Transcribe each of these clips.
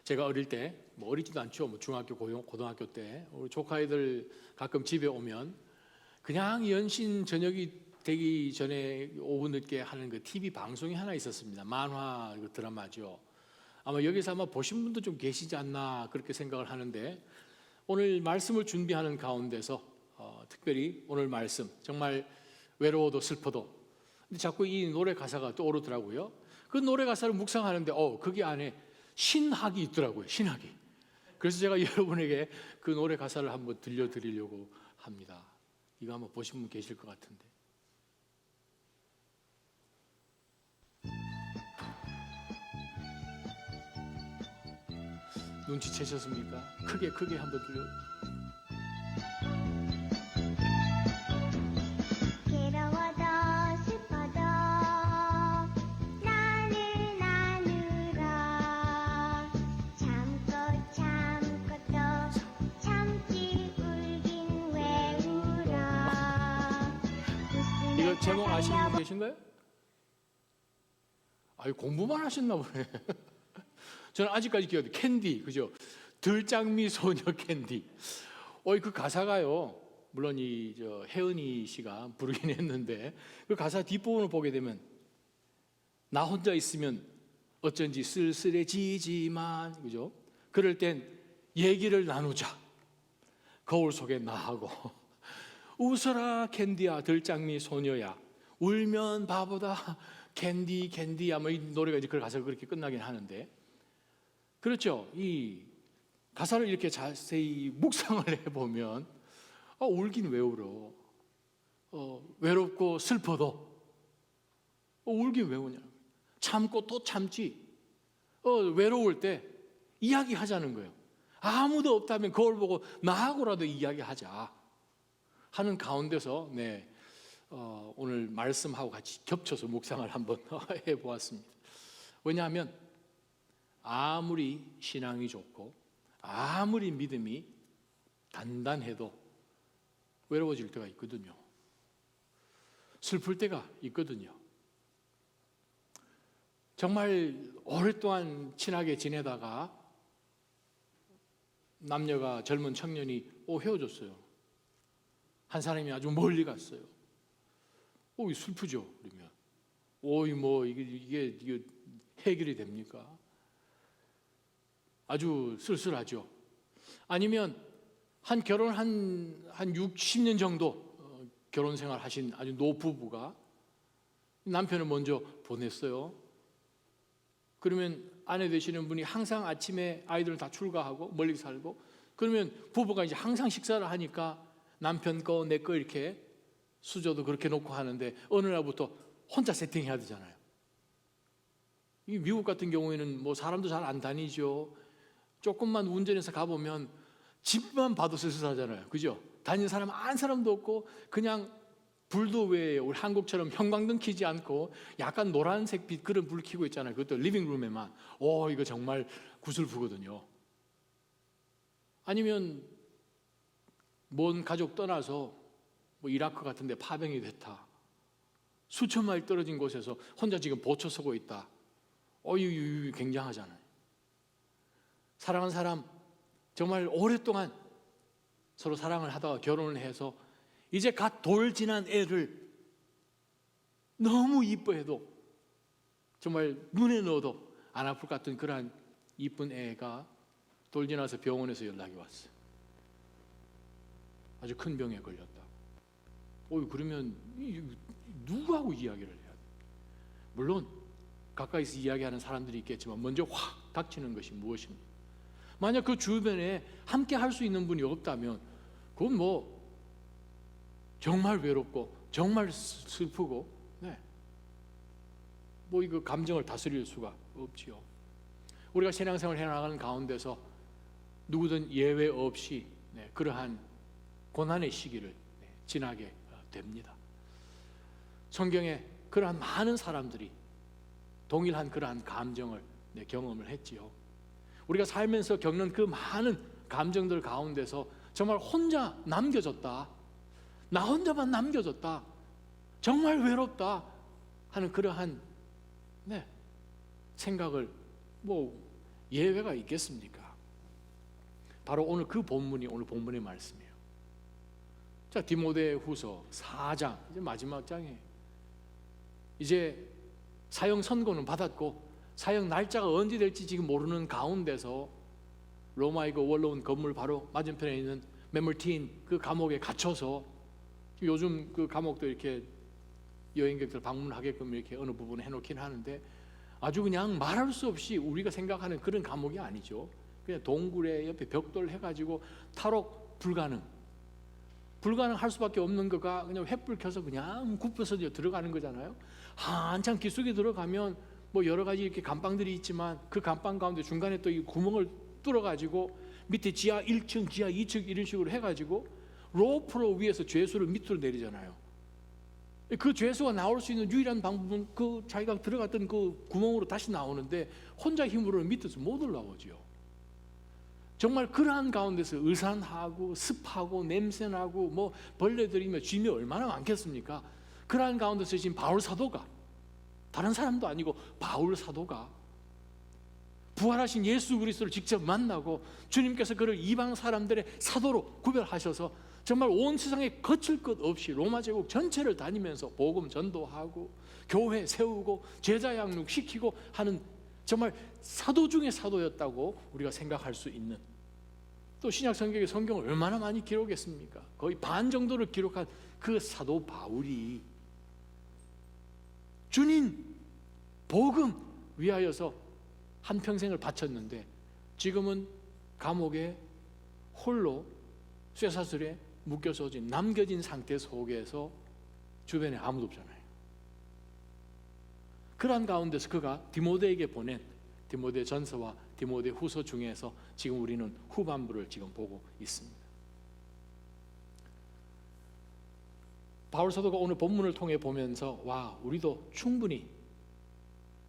제가 어릴 때, 뭐 어리지도 않죠. 뭐 중학교, 고등학교 때 우리 조카애들 가끔 집에 오면 그냥 연신 저녁이 되기 전에 오후 늦게 하는 그 TV 방송이 하나 있었습니다. 만화 그 드라마죠. 아마 여기서 아마 보신 분도 좀 계시지 않나 그렇게 생각을 하는데, 오늘 말씀을 준비하는 가운데서 특별히 오늘 말씀 정말 외로워도 슬퍼도, 근데 자꾸 이 노래 가사가 떠오르더라고요. 그 노래 가사를 묵상하는데 거기 안에 신학이 있더라고요. 신학이. 그래서 제가 여러분에게 그 노래 가사를 한번 들려드리려고 합니다. 이거 한번 보신 분 계실 것 같은데. 눈치채셨습니까? 크게 한번 들려. 괴로워도 슬퍼도 나를 나누라. 참고 참고 또 참지 울긴 왜 울어. 이거 제목 아시는 분 계신가요? 아유, 공부만 하셨나 보네. 저는 아직까지 기억해요. 캔디, 그죠? 들장미 소녀 캔디. 그 가사가요. 물론 혜은이 씨가 부르긴 했는데, 그 가사 뒷부분을 보게 되면 나 혼자 있으면 어쩐지 쓸쓸해지지만, 그죠? 그럴 땐 얘기를 나누자. 거울 속에 나하고 웃어라 캔디야, 들장미 소녀야, 울면 바보다 캔디야. 뭐 이 노래가 이제 그 가사가 그렇게 끝나긴 하는데, 그렇죠. 이 가사를 이렇게 자세히 묵상을 해보면 울긴 왜 울어? 외롭고 슬퍼도 울긴 왜 우냐? 참고 또 참지. 외로울 때 이야기하자는 거예요. 아무도 없다면 거울 보고 나하고라도 이야기하자 하는 가운데서 오늘 말씀하고 같이 겹쳐서 묵상을 한번 해보았습니다. 왜냐하면 아무리 신앙이 좋고 아무리 믿음이 단단해도 외로워질 때가 있거든요. 슬플 때가 있거든요. 정말 오랫동안 친하게 지내다가 남녀가, 젊은 청년이 헤어졌어요. 한 사람이 아주 멀리 갔어요. 슬프죠. 그러면 이게 해결이 됩니까? 아주 쓸쓸하죠. 아니면 결혼 한 60년 정도 결혼 생활 하신 아주 노부부가 남편을 먼저 보냈어요. 그러면 아내 되시는 분이 항상 아침에 아이들은 다 출가하고 멀리 살고, 그러면 부부가 이제 항상 식사를 하니까 남편 거 내 거 이렇게 수저도 그렇게 놓고 하는데, 어느 날부터 혼자 세팅해야 되잖아요. 이 미국 같은 경우에는 뭐 사람도 잘 안 다니죠. 조금만 운전해서 가보면 집만 봐도 쓸쓸하잖아요. 그죠? 다니는 사람 한 사람도 없고, 그냥 불도 왜 우리 한국처럼 형광등 켜지 않고 약간 노란색 빛 그런 불 켜고 있잖아요. 그것도 리빙룸에만. 이거 정말 구슬프거든요. 아니면 먼 가족 떠나서 뭐 이라크 같은 데 파병이 됐다. 수천 마일 떨어진 곳에서 혼자 지금 보초 서고 있다. 굉장하잖아요. 사랑한 사람 정말 오랫동안 서로 사랑을 하다가 결혼을 해서 이제 갓 돌 지난 애를 너무 이뻐해도 정말 눈에 넣어도 안 아플 것 같은 그러한 이쁜 애가 돌 지나서 병원에서 연락이 왔어요. 아주 큰 병에 걸렸다. 그러면 누구하고 이야기를 해야 돼? 물론 가까이서 이야기하는 사람들이 있겠지만 먼저 확 닥치는 것이 무엇입니까? 만약 그 주변에 함께 할 수 있는 분이 없다면 그건 뭐 정말 외롭고 정말 슬프고 이거 감정을 다스릴 수가 없지요. 우리가 신앙생활을 해나가는 가운데서 누구든 예외 없이 그러한 고난의 시기를 지나게 됩니다. 성경에 그러한 많은 사람들이 동일한 그러한 감정을 경험을 했지요. 우리가 살면서 겪는 그 많은 감정들 가운데서 정말 혼자 남겨졌다, 나 혼자만 남겨졌다, 정말 외롭다 하는 그러한 생각을 예외가 있겠습니까? 바로 오늘 그 본문이 오늘 본문의 말씀이에요. 자, 디모데후서 4장 이제 마지막 장에 이제 사형 선고는 받았고 사형 날짜가 언제 될지 지금 모르는 가운데서 로마의 그 원로원 건물 바로 맞은편에 있는 메물틴 그 감옥에 갇혀서 요즘 그 감옥도 이렇게 여행객들 방문하게끔 이렇게 어느 부분에 해놓긴 하는데 아주 그냥 말할 수 없이 우리가 생각하는 그런 감옥이 아니죠. 그냥 동굴에 옆에 벽돌 해가지고 탈옥 불가능할 수밖에 없는 거가 그냥 횃불 켜서 그냥 굽혀서 들어가는 거잖아요. 한참 깊숙이 들어가면 뭐 여러 가지 이렇게 감방들이 있지만 그 감방 가운데 중간에 또 이 구멍을 뚫어가지고 밑에 지하 1층, 지하 2층 이런 식으로 해가지고 로프로 위에서 죄수를 밑으로 내리잖아요. 그 죄수가 나올 수 있는 유일한 방법은 그 자기가 들어갔던 그 구멍으로 다시 나오는데 혼자 힘으로는 밑에서 못 올라오죠. 정말 그러한 가운데서 으산하고 습하고 냄새나고 뭐 벌레들이며 쥐이 얼마나 많겠습니까? 그러한 가운데서 지금 바울 사도가 다른 사람도 아니고 바울 사도가 부활하신 예수 그리스도를 직접 만나고 주님께서 그를 이방 사람들의 사도로 구별하셔서 정말 온 세상에 거칠 것 없이 로마 제국 전체를 다니면서 복음 전도하고 교회 세우고 제자 양육 시키고 하는 정말 사도 중에 사도였다고 우리가 생각할 수 있는, 또 신약 성경에 성경을 얼마나 많이 기록했습니까? 거의 반 정도를 기록한 그 사도 바울이 주님 복음 위하여서 한평생을 바쳤는데 지금은 감옥에 홀로 쇠사슬에 묶여서 남겨진 상태 속에서 주변에 아무도 없잖아요. 그러한 가운데서 그가 디모데에게 보낸 디모데 전서와 디모데 후서 중에서 지금 우리는 후반부를 지금 보고 있습니다. 바울 사도가 오늘 본문을 통해 보면서 와, 우리도 충분히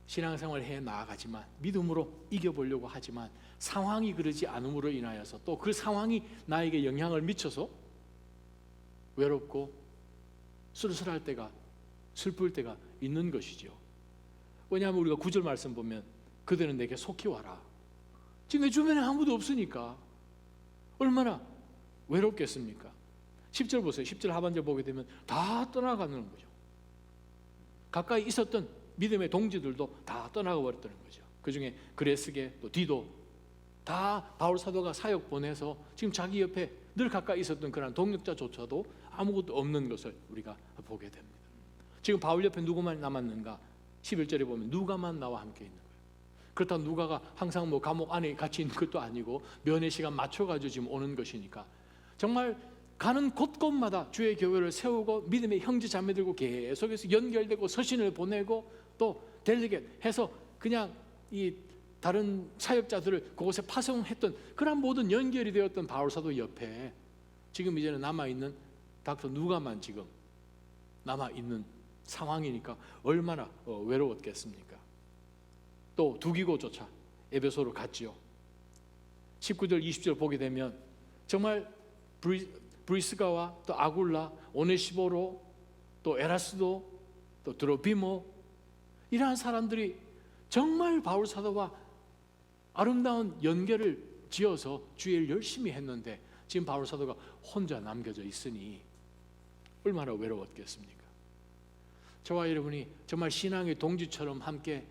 신앙생활을 해 나아가지만 믿음으로 이겨보려고 하지만 상황이 그러지 않음으로 인하여서 또 그 상황이 나에게 영향을 미쳐서 외롭고 쓸쓸할 때가 슬플 때가 있는 것이죠. 왜냐하면 우리가 9절 말씀 보면 그대는 내게 속히 와라. 지금 내 주변에 아무도 없으니까 얼마나 외롭겠습니까? 10절 보세요. 10절 하반절 보게 되면 다 떠나가는 거죠. 가까이 있었던 믿음의 동지들도 다 떠나가 버렸다는 거죠. 그 중에 그레스게 또 디도 다 바울 사도가 사역 보내서 지금 자기 옆에 늘 가까이 있었던 그런 동역자조차도 아무것도 없는 것을 우리가 보게 됩니다. 지금 바울 옆에 누구만 남았는가? 11절에 보면 누가만 나와 함께 있는 거예요. 그렇다고 누가가 항상 뭐 감옥 안에 같이 있는 것도 아니고 면회 시간 맞춰가지고 지금 오는 것이니까 정말 가는 곳곳마다 주의 교회를 세우고 믿음의 형제 자매들과 계속해서 연결되고 서신을 보내고 또 델리게이트 해서 그냥 이 다른 사역자들을 그곳에 파송했던 그런 모든 연결이 되었던 바울 사도 옆에 지금 이제는 남아있는 닥터 누가만 지금 남아있는 상황이니까 얼마나 외로웠겠습니까? 또 두기고조차 에베소로 갔지요. 19절 20절 보게 되면 정말 브리스가와 또 아굴라, 오네시보로 또 에라스도 또 드로비모 이러한 사람들이 정말 바울 사도와 아름다운 연결을 지어서 주의 일 열심히 했는데 지금 바울 사도가 혼자 남겨져 있으니 얼마나 외로웠겠습니까? 저와 여러분이 정말 신앙의 동지처럼 함께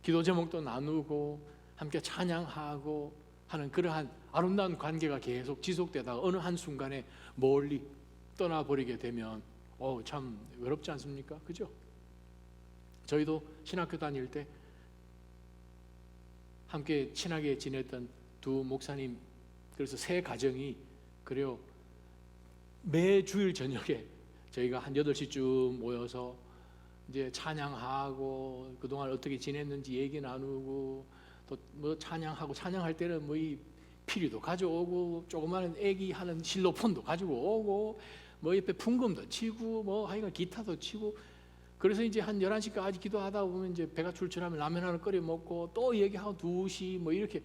기도 제목도 나누고 함께 찬양하고 하는 그러한 아름다운 관계가 계속 지속되다가 어느 한순간에 멀리 떠나버리게 되면 참 외롭지 않습니까? 그죠? 저희도 신학교 다닐 때 함께 친하게 지냈던 두 목사님, 그래서 세 가정이 그래요 매 주일 저녁에 저희가 한 8시쯤 모여서 이제 찬양하고 그동안 어떻게 지냈는지 얘기 나누고 또 뭐 찬양할 때는 뭐 이 피리도 가져오고 조그마한 애기 하는 실로폰도 가지고 오고 뭐 옆에 풍금도 치고 뭐 하여간 기타도 치고 그래서 이제 한 11시까지 기도하다 보면 이제 배가 출출하면 라면 하나 끓여 먹고 또 얘기하고 2시 뭐 이렇게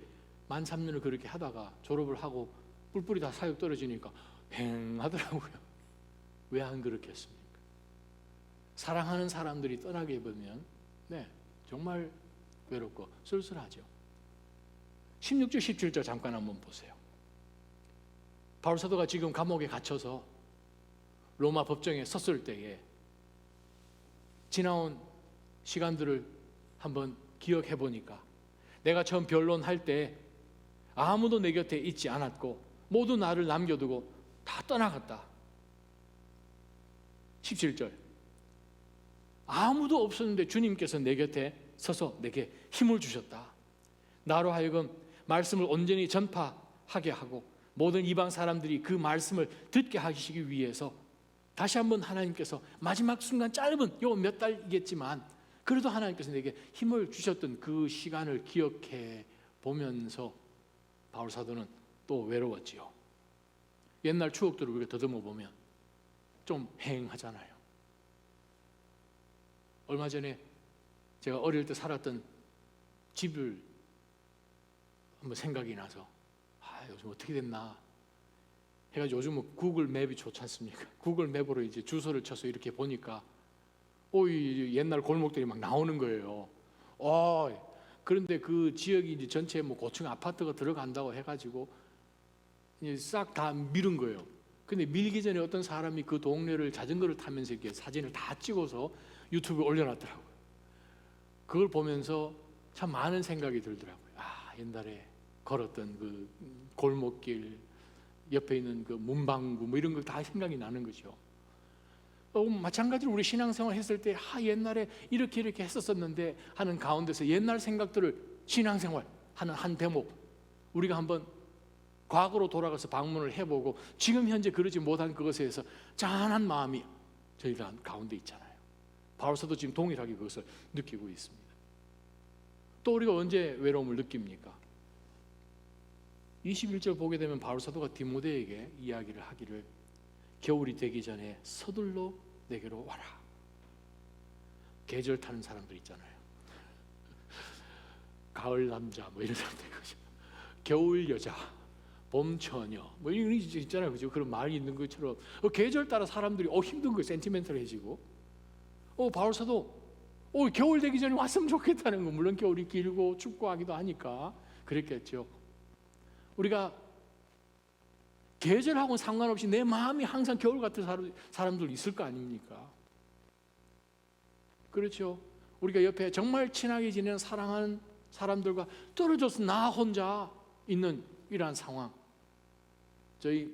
만 3년을 그렇게 하다가 졸업을 하고 뿔뿔이 다 사역 떨어지니까 휑하더라고요. 왜 안 그렇겠습니까? 사랑하는 사람들이 떠나게 되면 정말 외롭고 쓸쓸하죠. 16절 17절 잠깐 한번 보세요. 바울 사도가 지금 감옥에 갇혀서 로마 법정에 섰을 때에 지나온 시간들을 한번 기억해 보니까 내가 처음 변론할 때 아무도 내 곁에 있지 않았고 모두 나를 남겨두고 다 떠나갔다. 17절 아무도 없었는데 주님께서 내 곁에 서서 내게 힘을 주셨다. 나로 하여금 말씀을 온전히 전파하게 하고 모든 이방 사람들이 그 말씀을 듣게 하시기 위해서 다시 한번 하나님께서 마지막 순간 짧은 요 몇 달이겠지만 그래도 하나님께서 내게 힘을 주셨던 그 시간을 기억해 보면서 바울 사도는 또 외로웠지요. 옛날 추억들을 우리가 더듬어 보면 좀 행하잖아요. 얼마 전에 제가 어릴 때 살았던 집을 한번 생각이 나서 요즘 어떻게 됐나 해가지고 요즘은 구글 맵이 좋지 않습니까? 구글 맵으로 이제 주소를 쳐서 이렇게 보니까 이 옛날 골목들이 막 나오는 거예요. 그런데 그 지역이 이제 전체 뭐 고층 아파트가 들어간다고 해가지고 싹 다 밀은 거예요. 근데 밀기 전에 어떤 사람이 그 동네를 자전거를 타면서 이렇게 사진을 다 찍어서 유튜브에 올려놨더라고요. 그걸 보면서 참 많은 생각이 들더라고요. 옛날에 걸었던 그 골목길 옆에 있는 그 문방구 뭐 이런 거 다 생각이 나는 거죠. 마찬가지로 우리 신앙생활 했을 때 옛날에 이렇게 했었었는데 하는 가운데서 옛날 생각들을 신앙생활 하는 한 대목 우리가 한번 과거로 돌아가서 방문을 해보고 지금 현재 그러지 못한 그것에 대해서 짠한 마음이 저희 가운데 있잖아요. 바울사도 지금 동일하게 그것을 느끼고 있습니다. 또 우리가 언제 외로움을 느낍니까? 21절 보게 되면 바울사도가 디모데에게 이야기를 하기를 겨울이 되기 전에 서둘러 내게로 와라. 계절 타는 사람들 있잖아요. 가을 남자 뭐 이런 사람들 있죠. 겨울 여자, 봄 처녀 뭐 이런 게 있잖아요. 그죠? 그런 말이 있는 것처럼 계절 따라 사람들이 힘든 거 센티멘털해지고 바울사도 겨울 되기 전에 왔으면 좋겠다는 거. 물론 겨울이 길고 춥고 하기도 하니까 그랬겠죠. 우리가 계절하고는 상관없이 내 마음이 항상 겨울 같은 사람들 있을 거 아닙니까? 그렇죠. 우리가 옆에 정말 친하게 지내는 사랑하는 사람들과 떨어져서 나 혼자 있는 이러한 상황. 저희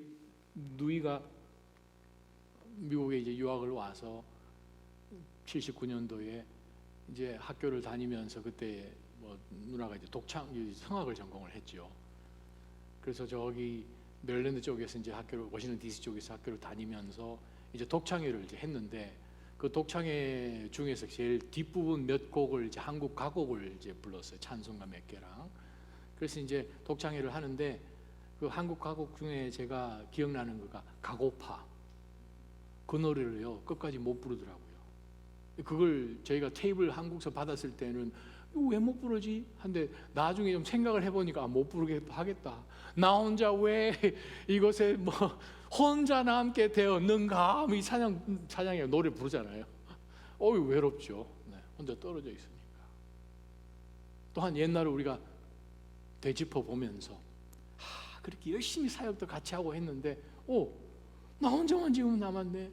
누이가 미국에 이제 유학을 와서 79년도에 이제 학교를 다니면서 그때 뭐 누나가 이제 성악을 전공을 했죠. 그래서 저기 메릴랜드 쪽에서 이제 학교를 워싱턴 DC 쪽에서 학교를 다니면서 이제 독창회를 이제 했는데 그 독창회 중에서 제일 뒷부분 몇 곡을 이제 한국 가곡을 이제 불렀어요. 찬송가 몇 개랑. 그래서 이제 독창회를 하는데 그 한국 가곡 중에 제가 기억나는 거가 가고파. 그 노래를요 끝까지 못 부르더라고요. 그걸 저희가 테이블 한국서 받았을 때는 왜 못 부르지? 한데 나중에 좀 생각을 해보니까 못 부르게 하겠다. 나 혼자 왜 이곳에 뭐 혼자 남게 되었는가? 이 찬양이 노래 부르잖아요. 외롭죠. 네, 혼자 떨어져 있으니까. 또한 옛날에 우리가 되짚어 보면서 그렇게 열심히 사역도 같이 하고 했는데 나 혼자만 지금 남았네.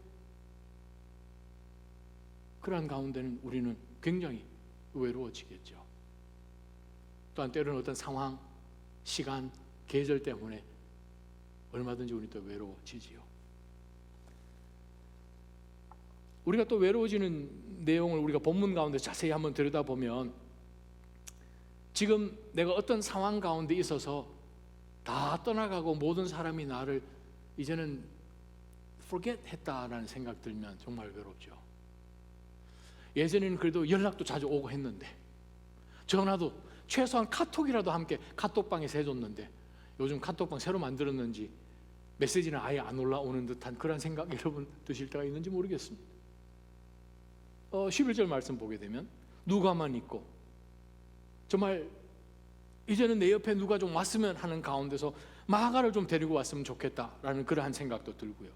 그러한 가운데는 우리는 굉장히 외로워지겠죠. 또한 때로는 어떤 상황, 시간, 계절 때문에 얼마든지 우리 또 외로워지지요. 우리가 또 외로워지는 내용을 우리가 본문 가운데 자세히 한번 들여다보면 지금 내가 어떤 상황 가운데 있어서 다 떠나가고 모든 사람이 나를 이제는 forget 했다라는 생각 들면 정말 외롭죠. 예전에는 그래도 연락도 자주 오고 했는데 전화도 최소한 카톡이라도 함께 카톡방에서 해줬는데 요즘 카톡방 새로 만들었는지 메시지는 아예 안 올라오는 듯한 그런 생각 여러분 드실 때가 있는지 모르겠습니다. 11절 말씀 보게 되면 누가만 있고 정말 이제는 내 옆에 누가 좀 왔으면 하는 가운데서 마가를 좀 데리고 왔으면 좋겠다라는 그러한 생각도 들고요.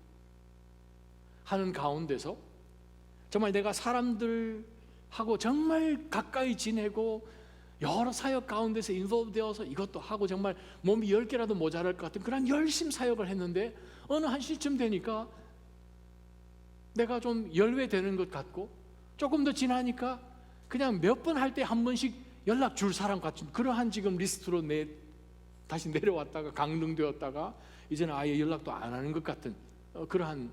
하는 가운데서 정말 내가 사람들하고 정말 가까이 지내고 여러 사역 가운데서 인볼브 되어서 이것도 하고 정말 몸이 10개라도 모자랄 것 같은 그런 열심 사역을 했는데 어느 한 시점 되니까 내가 좀 열외되는 것 같고 조금 더 지나니까 그냥 몇 번 할 때 한 번씩 연락 줄 사람 같은 그러한 지금 리스트로 다시 내려왔다가 강등되었다가 이제는 아예 연락도 안 하는 것 같은 그러한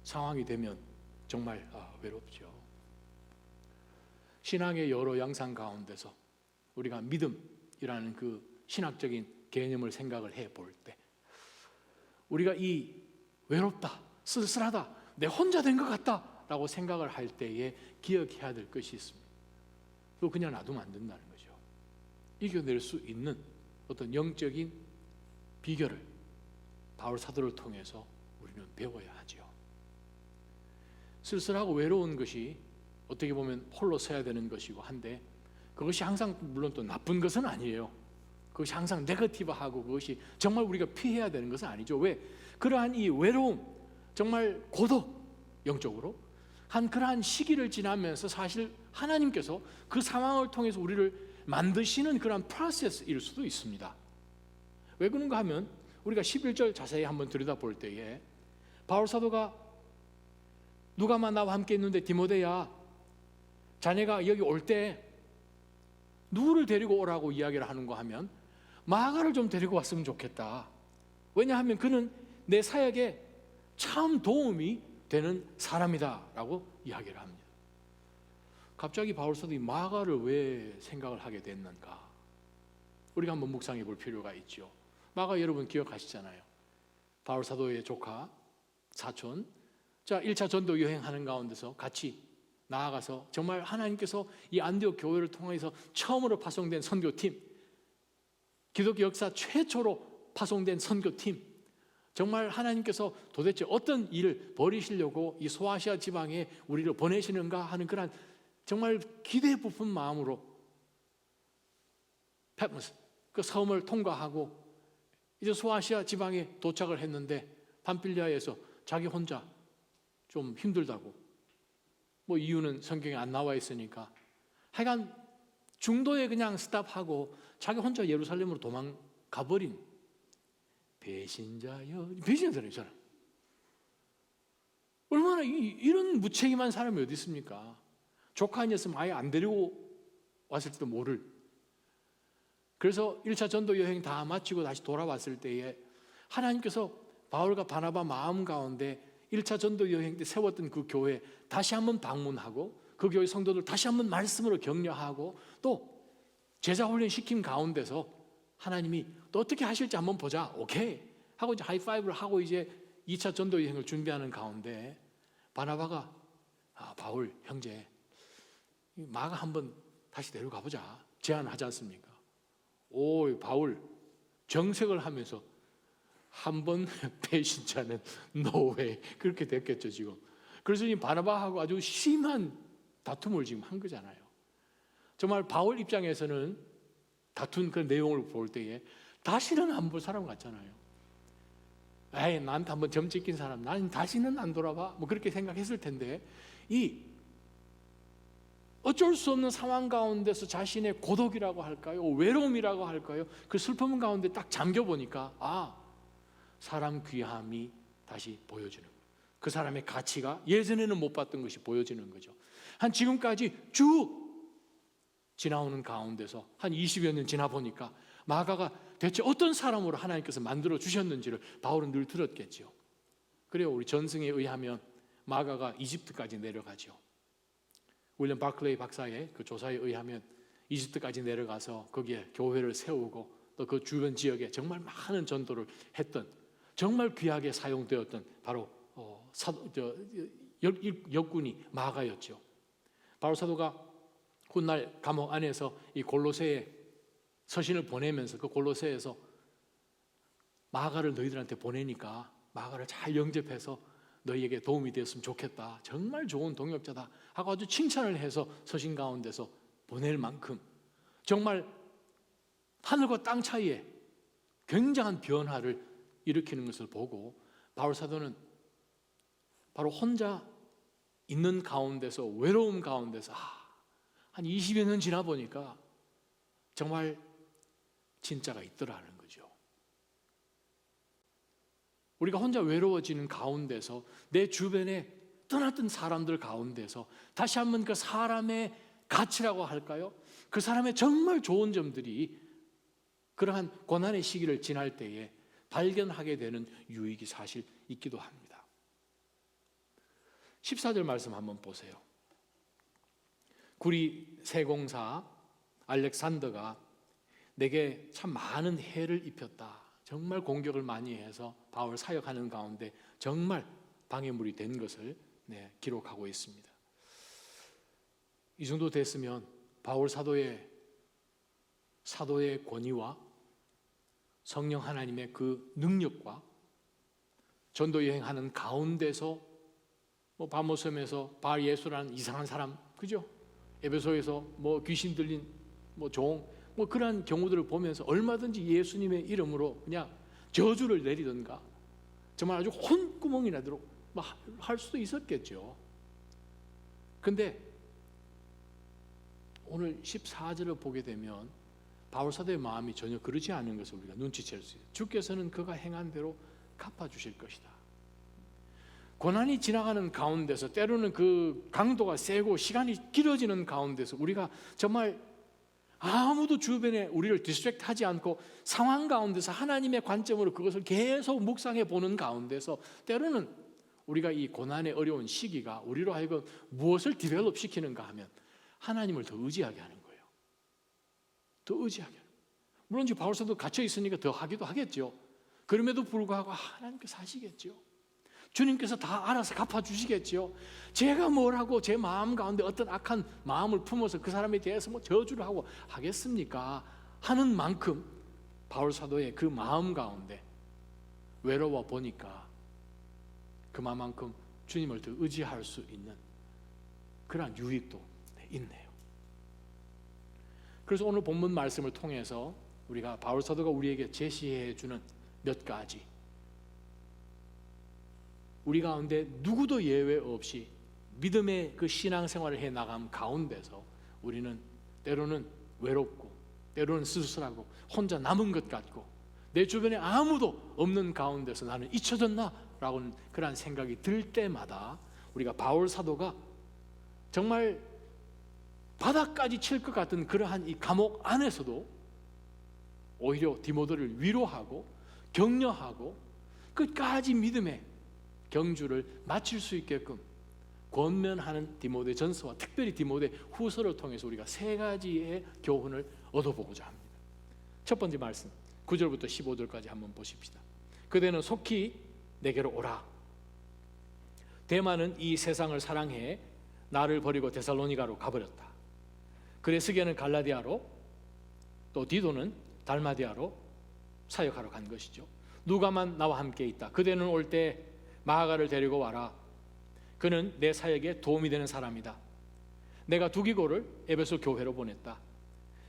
상황이 되면 정말 외롭죠. 신앙의 여러 양상 가운데서 우리가 믿음이라는 그 신학적인 개념을 생각을 해볼 때 우리가 이 외롭다, 쓸쓸하다, 내 혼자 된 것 같다 라고 생각을 할 때에 기억해야 될 것이 있습니다. 그거 그냥 놔두면 안 된다는 거죠. 이겨낼 수 있는 어떤 영적인 비결을 바울 사도를 통해서 우리는 배워야 하죠. 쓸쓸하고 외로운 것이 어떻게 보면 홀로 서야 되는 것이고 한데 그것이 항상 물론 또 나쁜 것은 아니에요. 그것이 항상 네거티브하고 그것이 정말 우리가 피해야 되는 것은 아니죠. 왜? 그러한 이 외로움, 정말 고독, 영적으로 그러한 시기를 지나면서 사실 하나님께서 그 상황을 통해서 우리를 만드시는 그런 프로세스일 수도 있습니다. 왜 그런가 하면 우리가 11절 자세히 한번 들여다볼 때에 바울 사도가 누가만 나와 함께 있는데 디모데야 자네가 여기 올 때 누구를 데리고 오라고 이야기를 하는가 하면 마가를 좀 데리고 왔으면 좋겠다. 왜냐하면 그는 내 사역에 참 도움이 되는 사람이다 라고 이야기를 합니다. 갑자기 바울 사도이 마가를 왜 생각을 하게 됐는가? 우리가 한번 묵상해 볼 필요가 있죠. 마가 여러분 기억하시잖아요. 바울 사도의 조카, 사촌. 자, 1차 전도 여행하는 가운데서 같이 나아가서 정말 하나님께서 이 안디옥 교회를 통해서 처음으로 파송된 선교팀, 기독교 역사 최초로 파송된 선교팀, 정말 하나님께서 도대체 어떤 일을 벌이시려고 이 소아시아 지방에 우리를 보내시는가 하는 그런 정말 기대 부푼 마음으로 페트모스 그 섬을 통과하고 이제 소아시아 지방에 도착을 했는데 밤빌리아에서 자기 혼자 좀 힘들다고, 뭐 이유는 성경에 안 나와 있으니까 하여간 중도에 그냥 스탑하고 자기 혼자 예루살렘으로 도망가 버린 배신자여, 배신한 사람이 사람. 얼마나 이런 무책임한 사람이 어디 있습니까? 조카 아니었으면 아예 안 데리고 왔을지도 모를. 그래서 1차 전도 여행 다 마치고 다시 돌아왔을 때에 하나님께서 바울과 바나바 마음 가운데 1차 전도 여행 때 세웠던 그 교회 다시 한번 방문하고 그 교회 성도들 다시 한번 말씀으로 격려하고 또 제자 훈련 시킨 가운데서 하나님이 또 어떻게 하실지 한번 보자. 오케이 하고 이제 하이파이브를 하고 이제 2차 전도 여행을 준비하는 가운데 바나바가 바울 형제 마가 한번 다시 데려가 보자 제안하지 않습니까? 오, 바울 정색을 하면서 한 번 배신자는 노웨이 그렇게 됐겠죠 지금. 그래서 이 바나바하고 아주 심한 다툼을 지금 한 거잖아요. 정말 바울 입장에서는 다툰 그 내용을 볼 때에 다시는 안 볼 사람 같잖아요. 에이, 나한테 한번 점 찍힌 사람 난 다시는 안 돌아봐 뭐 그렇게 생각했을 텐데 이 어쩔 수 없는 상황 가운데서 자신의 고독이라고 할까요? 외로움이라고 할까요? 그 슬픔 가운데 딱 잠겨보니까 사람 귀함이 다시 보여지는 거예요. 그 사람의 가치가 예전에는 못 봤던 것이 보여지는 거죠. 한 지금까지 쭉 지나오는 가운데서 한 20여 년 지나 보니까 마가가 대체 어떤 사람으로 하나님께서 만들어 주셨는지를 바울은 늘 들었겠죠. 그래요. 우리 전승에 의하면 마가가 이집트까지 내려가죠. 윌리엄 바클레이 박사의 그 조사에 의하면 이집트까지 내려가서 거기에 교회를 세우고 또 그 주변 지역에 정말 많은 전도를 했던 정말 귀하게 사용되었던 바로 역군이 마가였죠. 바울 사도가 훗날 감옥 안에서 이 골로새에 서신을 보내면서 그 골로새에서 마가를 너희들한테 보내니까 마가를 잘 영접해서 너희에게 도움이 되었으면 좋겠다. 정말 좋은 동역자다 하고 아주 칭찬을 해서 서신 가운데서 보낼 만큼 정말 하늘과 땅 차이에 굉장한 변화를 일으키는 것을 보고 바울 사도는 바로 혼자 있는 가운데서 외로움 가운데서 한 20여 년 지나 보니까 정말 진짜가 있더라는 거죠. 우리가 혼자 외로워지는 가운데서 내 주변에 떠났던 사람들 가운데서 다시 한번 그 사람의 가치라고 할까요? 그 사람의 정말 좋은 점들이 그러한 고난의 시기를 지날 때에 발견하게 되는 유익이 사실 있기도 합니다. 14절 말씀 한번 보세요. 구리 세공사 알렉산더가 내게 참 많은 해를 입혔다. 정말 공격을 많이 해서 바울 사역하는 가운데 정말 방해물이 된 것을 기록하고 있습니다. 이 정도 됐으면 바울 사도의 권위와 성령 하나님의 그 능력과 전도 여행하는 가운데서 바모섬에서 발 예수라는 이상한 사람, 그죠? 에베소에서 귀신 들린 종, 그러한 경우들을 보면서 얼마든지 예수님의 이름으로 그냥 저주를 내리던가 정말 아주 혼구멍이 나도록 할 수도 있었겠죠. 근데 오늘 14절을 보게 되면 바울 사도의 마음이 전혀 그러지 않은 것을 우리가 눈치챌 수 있어요. 주께서는 그가 행한 대로 갚아주실 것이다. 고난이 지나가는 가운데서 때로는 그 강도가 세고 시간이 길어지는 가운데서 우리가 정말 아무도 주변에 우리를 디스트랙트하지 않고 상황 가운데서 하나님의 관점으로 그것을 계속 묵상해 보는 가운데서 때로는 우리가 이 고난의 어려운 시기가 우리로 하여금 무엇을 디벨롭 시키는가 하면 하나님을 더 의지하게 하는 거예요. 더 의지하게 하는 거예요. 물론 지금 바울사도 갇혀 있으니까 더 하기도 하겠죠. 그럼에도 불구하고 하나님께서 하시겠죠. 주님께서 다 알아서 갚아주시겠죠. 제가 뭘 하고 제 마음 가운데 어떤 악한 마음을 품어서 그 사람에 대해서 저주를 하고 하겠습니까? 하는 만큼 바울 사도의 그 마음 가운데 외로워 보니까 그만큼 주님을 더 의지할 수 있는 그러한 유익도 있네요. 그래서 오늘 본문 말씀을 통해서 우리가 바울 사도가 우리에게 제시해 주는 몇 가지, 우리 가운데 누구도 예외 없이 믿음의 그 신앙생활을 해 나감 가운데서 우리는 때로는 외롭고 때로는 쓸쓸하고 혼자 남은 것 같고 내 주변에 아무도 없는 가운데서 나는 잊혀졌나? 라고는 그런 생각이 들 때마다 우리가 바울 사도가 정말 바닥까지 칠 것 같은 그러한 이 감옥 안에서도 오히려 디모데를 위로하고 격려하고 끝까지 믿음의 경주를 마칠 수 있게끔 권면하는 디모데 전서와 특별히 디모데 후서를 통해서 우리가 세 가지의 교훈을 얻어보고자 합니다. 첫 번째 말씀 9절부터 15절까지 한번 보십시다. 그대는 속히 내게로 오라. 데마는 이 세상을 사랑해 나를 버리고 데살로니가로 가버렸다. 그레스게는 갈라디아로, 또 디도는 달마디아로 사역하러 간 것이죠. 누가만 나와 함께 있다. 그대는 올 때 마가를 데리고 와라. 그는 내 사역에 도움이 되는 사람이다. 내가 두기고를 에베소 교회로 보냈다.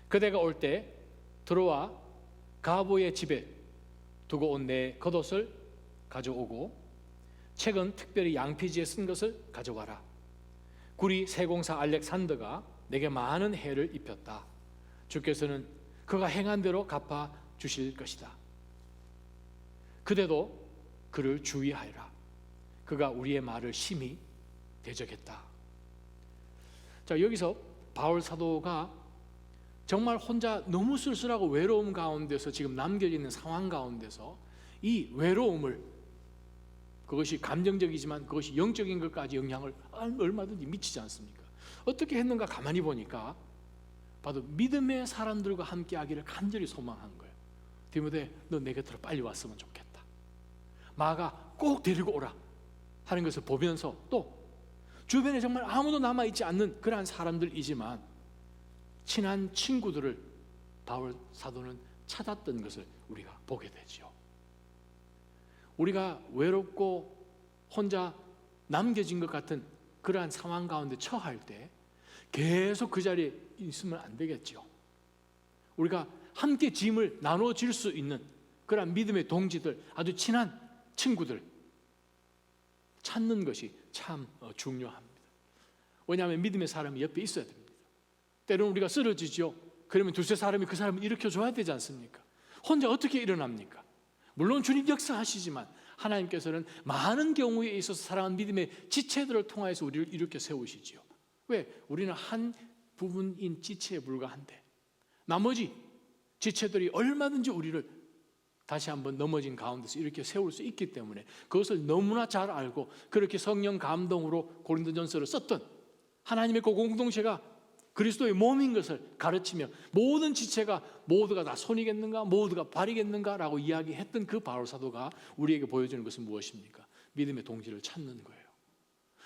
그대가 올 때 들어와 가보의 집에 두고 온 내 겉옷을 가져오고 책은 특별히 양피지에 쓴 것을 가져와라. 구리 세공사 알렉산더가 내게 많은 해를 입혔다. 주께서는 그가 행한 대로 갚아 주실 것이다. 그대도 그를 주의하여라. 그가 우리의 말을 심히 대적했다. 자, 여기서 바울 사도가 정말 혼자 너무 쓸쓸하고 외로움 가운데서 지금 남겨져 있는 상황 가운데서 이 외로움을, 그것이 감정적이지만 그것이 영적인 것까지 영향을 얼마든지 미치지 않습니까? 어떻게 했는가 가만히 보니까 봐도 믿음의 사람들과 함께 하기를 간절히 소망한 거예요. 디모데, 너 내 곁으로 빨리 왔으면 좋겠다. 마가 꼭 데리고 오라 하는 것을 보면서 또 주변에 정말 아무도 남아있지 않는 그러한 사람들이지만 친한 친구들을 바울 사도는 찾았던 것을 우리가 보게 되죠. 우리가 외롭고 혼자 남겨진 것 같은 그러한 상황 가운데 처할 때 계속 그 자리에 있으면 안 되겠죠. 우리가 함께 짐을 나눠질 수 있는 그러한 믿음의 동지들, 아주 친한 친구들 찾는 것이 참 중요합니다. 왜냐하면 믿음의 사람이 옆에 있어야 됩니다. 때로는 우리가 쓰러지죠. 그러면 두세 사람이 그 사람을 일으켜줘야 되지 않습니까? 혼자 어떻게 일어납니까? 물론 주님 역사하시지만 하나님께서는 많은 경우에 있어서 사랑하는 믿음의 지체들을 통하여서 우리를 일으켜 세우시지요. 왜? 우리는 한 부분인 지체에 불과한데 나머지 지체들이 얼마든지 우리를 다시 한번 넘어진 가운데서 이렇게 세울 수 있기 때문에 그것을 너무나 잘 알고 그렇게 성령 감동으로 고린도전서를 썼던 하나님의 그 공동체가 그리스도의 몸인 것을 가르치며 모든 지체가 모두가 다 손이겠는가 모두가 발이겠는가라고 이야기했던 그 바울 사도가 우리에게 보여주는 것은 무엇입니까? 믿음의 동지를 찾는 거예요.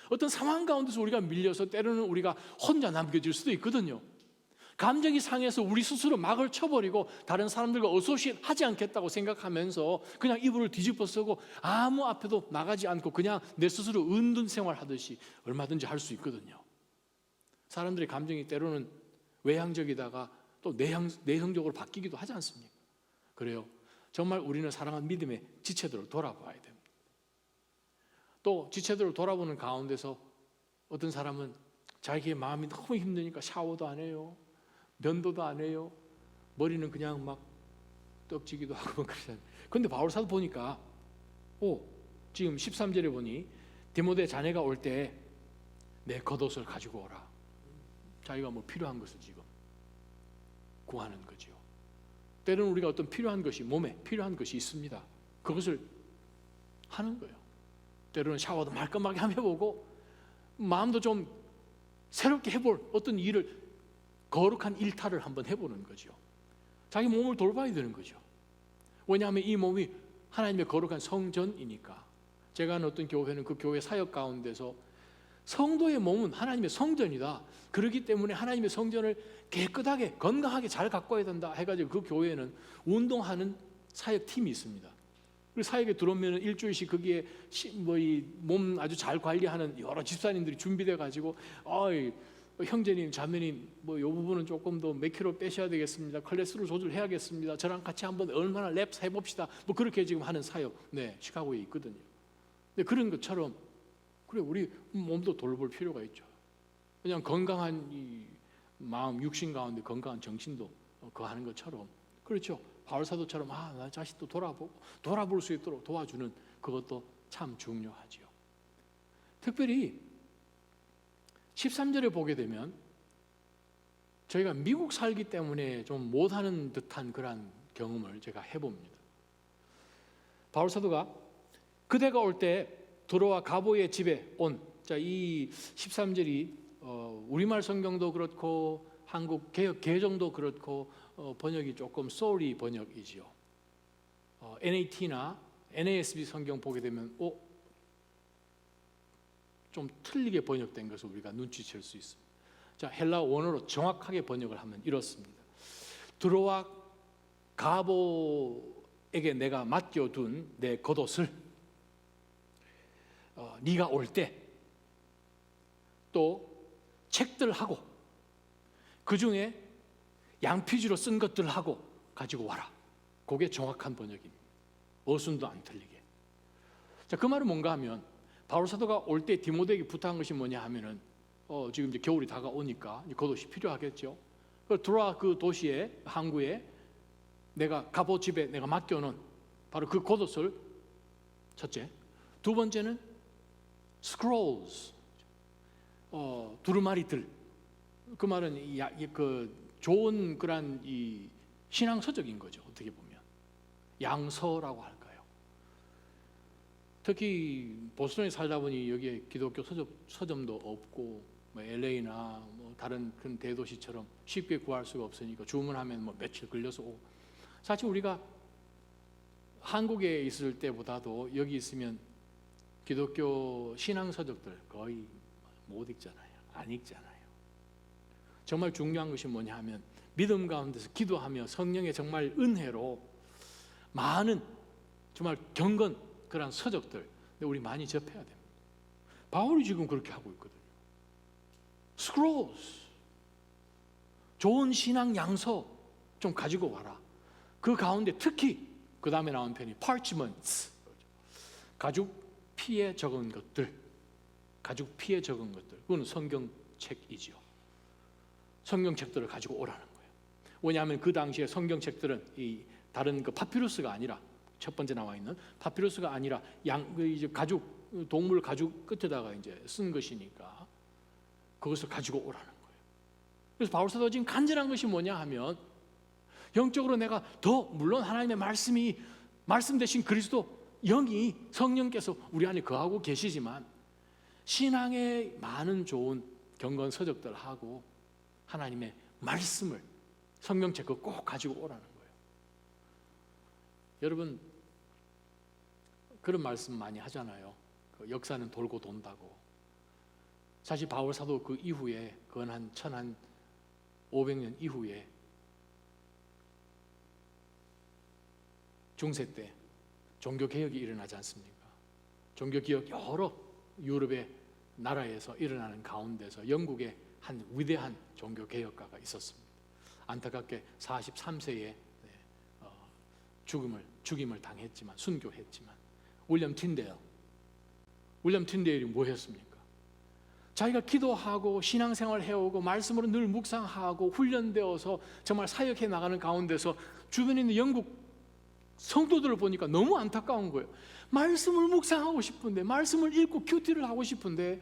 어떤 상황 가운데서 우리가 밀려서 때로는 우리가 혼자 남겨질 수도 있거든요. 감정이 상해서 우리 스스로 막을 쳐버리고 다른 사람들과 어소시에이트 하지 않겠다고 생각하면서 그냥 이불을 뒤집어 쓰고 아무 앞에도 나가지 않고 그냥 내 스스로 은둔 생활하듯이 얼마든지 할 수 있거든요. 사람들의 감정이 때로는 외향적이다가 또 내성적으로 바뀌기도 하지 않습니까? 그래요. 정말 우리는 사랑하는 믿음의 지체들을 돌아봐야 됩니다. 또 지체들을 돌아보는 가운데서 어떤 사람은 자기의 마음이 너무 힘드니까 샤워도 안 해요. 면도도 안 해요. 머리는 그냥 막 떡지기도 하고 그러잖아요. 그런데 바울 사도 보니까 지금 13절에 보니 디모데 자네가 올 때 내 겉옷을 가지고 오라. 자기가 뭐 필요한 것을 지금 구하는 거죠. 때로는 우리가 어떤 필요한 것이 몸에 필요한 것이 있습니다. 그것을 하는 거예요. 때로는 샤워도 말끔하게 한번 해보고 마음도 좀 새롭게 해볼 어떤 일을 거룩한 일탈을 한번 해보는 거죠. 자기 몸을 돌봐야 되는 거죠. 왜냐하면 이 몸이 하나님의 거룩한 성전이니까. 제가 아는 어떤 교회는 그 교회 사역 가운데서 성도의 몸은 하나님의 성전이다. 그렇기 때문에 하나님의 성전을 깨끗하게 건강하게 잘 가꿔야 된다 해가지고 그 교회에는 운동하는 사역팀이 있습니다. 그리고 사역에 들어오면 일주일씩 거기에 몸 아주 잘 관리하는 여러 집사님들이 준비돼 가지고 형제님, 자매님, 이 부분은 조금 더 몇 킬로 빼셔야 되겠습니다. 콜레스테롤 조절해야겠습니다. 저랑 같이 한번 얼마나 랩 해봅시다. 그렇게 지금 하는 사역, 시카고에 있거든요. 근데 그런 것처럼 그래 우리 몸도 돌볼 필요가 있죠. 그냥 건강한 이 마음, 육신 가운데 건강한 정신도 거하는 것처럼 그렇죠. 바울 사도처럼 나 자신도 돌아볼 수 있도록 도와주는 그것도 참 중요하지요. 특별히 13절에 보게 되면 저희가 미국 살기 때문에 좀 못하는 듯한 그런 경험을 제가 해봅니다. 바울 사도가 그대가 올 때 드로아 가보의 집에 온, 이 13절이 우리말 성경도 그렇고 한국 개정도 그렇고 번역이 조금 소리 번역이지요. NAT나 NASB 성경 보게 되면 좀 틀리게 번역된 것을 우리가 눈치챌 수 있습니다. 자, 헬라 원어로 정확하게 번역을 하면 이렇습니다. 드로아 가보에게 내가 맡겨둔 내 겉옷을 네가 올 때 또 책들하고 그 중에 양피지로 쓴 것들하고 가지고 와라. 그게 정확한 번역입니다. 어순도 안 틀리게. 자, 그 말은 뭔가 하면 바울 사도가 올 때 디모데에게 부탁한 것이 뭐냐 하면은 지금 이제 겨울이 다가오니까 겉옷이 필요하겠죠. 그래서 드로아 그 도시에 항구에 내가 가보 집에 내가 맡겨놓은 바로 그 겉옷을 첫째, 두 번째는 scrolls 두루마리들. 그 말은 그 좋은 그런 이 신앙 서적인 거죠. 어떻게 보면 양서라고 할까요? 특히 보스턴에 살다 보니 여기에 기독교 서점도 없고 LA나 다른 큰 대도시처럼 쉽게 구할 수가 없으니까 주문하면 며칠 걸려서 오고. 사실 우리가 한국에 있을 때보다도 여기 있으면 기독교 신앙 서적들 거의 못 읽잖아요. 안 읽잖아요. 정말 중요한 것이 뭐냐 하면 믿음 가운데서 기도하며 성령의 정말 은혜로 많은 정말 경건 그런 서적들 우리 많이 접해야 됩니다. 바울이 지금 그렇게 하고 있거든요. scrolls 좋은 신앙 양서 좀 가지고 와라. 그 가운데 특히 그 다음에 나온 편이 parchments 가죽 피에 적은 것들, 가죽 피에 적은 것들, 그거는 성경책이지요. 성경책들을 가지고 오라는 거예요. 왜냐하면 그 당시에 성경책들은 이 다른 그 파피루스가 아니라, 첫 번째 나와 있는 파피루스가 아니라 이제 가죽, 동물 가죽 끝에다가 이제 쓴 것이니까 그것을 가지고 오라는 거예요. 그래서 바울 사도가 지금 간절한 것이 뭐냐 하면, 영적으로 내가 더, 물론 하나님의 말씀이, 말씀 대신 그리스도 영이, 성령께서 우리 안에 거하고 계시지만 신앙에 많은 좋은 경건 서적들하고 하나님의 말씀을, 성경책 꼭 가지고 오라는 거예요. 여러분, 그런 말씀 많이 하잖아요. 그 역사는 돌고 돈다고. 사실 바울 사도 그 이후에, 그건 한 1500년 이후에 중세 때 종교개혁이 일어나지 않습니까? 종교개혁 여러 유럽의 나라에서 일어나는 가운데서 영국에 한 위대한 종교개혁가가 있었습니다. 안타깝게 43세에 죽임을 당했지만, 순교했지만, 윌리엄 틴데일이 뭐 했습니까? 자기가 기도하고 신앙생활 해오고 말씀으로 늘 묵상하고 훈련되어서 정말 사역해 나가는 가운데서 주변에 있는 영국 성도들을 보니까 너무 안타까운 거예요. 말씀을 묵상하고 싶은데, 말씀을 읽고 큐티를 하고 싶은데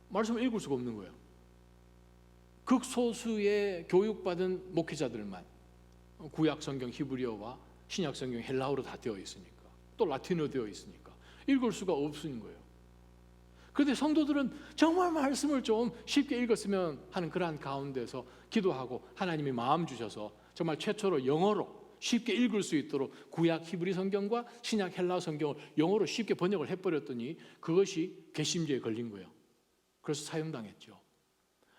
말씀을 읽을 수가 없는 거예요. 극소수의 교육받은 목회자들만 구약 성경 히브리어와 신약 성경 헬라어로 다 되어 있으니까, 또 라틴어 되어 있으니까 읽을 수가 없는 거예요. 그런데 성도들은 정말 말씀을 좀 쉽게 읽었으면 하는 그러한 가운데서 기도하고 하나님이 마음 주셔서 정말 최초로 영어로 쉽게 읽을 수 있도록 구약 히브리 성경과 신약 헬라어 성경을 영어로 쉽게 번역을 해버렸더니 그것이 괘씸죄에 걸린 거예요. 그래서 사형당했죠.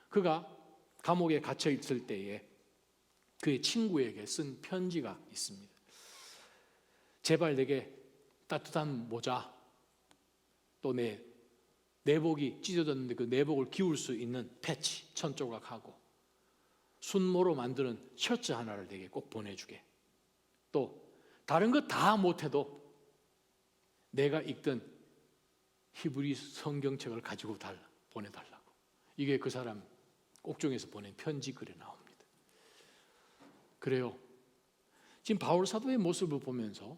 그가 감옥에 갇혀 있을 때에 그의 친구에게 쓴 편지가 있습니다. 제발 내게 따뜻한 모자, 또 내 내복이 찢어졌는데 그 내복을 기울 수 있는 패치 1000조각하고 순모로 만드는 셔츠 하나를 내게 꼭 보내주게. 또 다른 것 다 못해도 내가 읽던 히브리 성경책을 가지고 보내달라고. 이게 그 사람 옥중에서 보낸 편지 글에 나옵니다. 그래요. 지금 바울 사도의 모습을 보면서